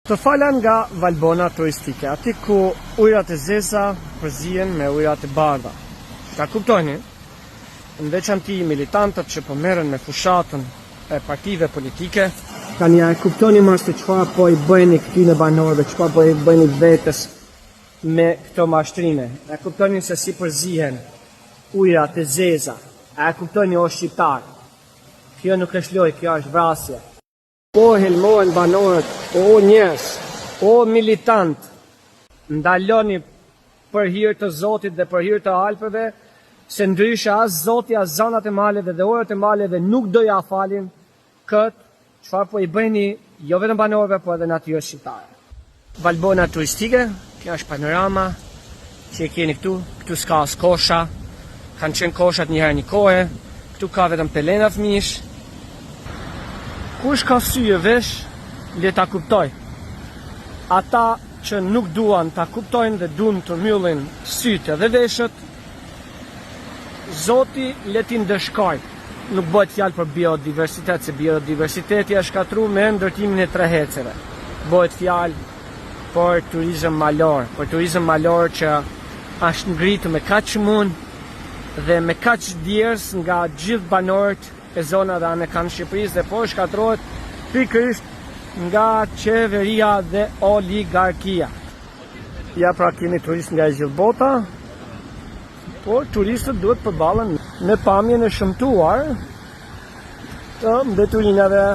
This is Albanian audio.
Të falan nga Valbona turistike, aty ku ujrat e zeza përzihen me ujrat e bardha. Ta kuptoni, në veçanti militantët që po merren me fushatën e partive politike, tani e kuptoni më se çfarë po i bëjnë këtyre banorëve, çfarë po i bëjnë vetes me këto mashtrime. E kuptoni se si përzihen ujrat e zeza. E kuptoni o shqiptar. Kjo nuk është lojë, kjo është vrasje. O helmohen banorët, o njerëz, o militant, ndaloni për hir të Zotit dhe për hir të Alpëve, se ndryshe as Zoti as zonat e maleve dhe orët e maleve nuk do ja falin këtë çfarë po i bëni jo vetëm banorëve, por edhe natyrës shqiptare. Valbona turistike, kjo është panorama që e keni këtu, këtu s'ka as kosha, kanë qenë koshat një herë një kohë, këtu ka vetëm pelena fëmijësh. Kush ka syje vesh, le ta kuptoj. Ata që nuk duan ta kuptojnë dhe duan të mbyllin sytë dhe veshët, Zoti le t'i ndëshkoj. Nuk bëhet fjalë për biodiversitet, se biodiversiteti është shkatruar me ndërtimin e treheceve. Bëhet fjalë për turizëm malor, që është ngritur me kaq çmunë dhe me kaq djers nga gjithë banorët e zona dhe anë kanë Shqipërisë, dhe po shkatrohet pikërisht nga qeveria dhe oligarkia. Ja pra keni turist nga e gjithë bota, por turistët duhet përballen me pamjen e shëmtuar të mbeturinave.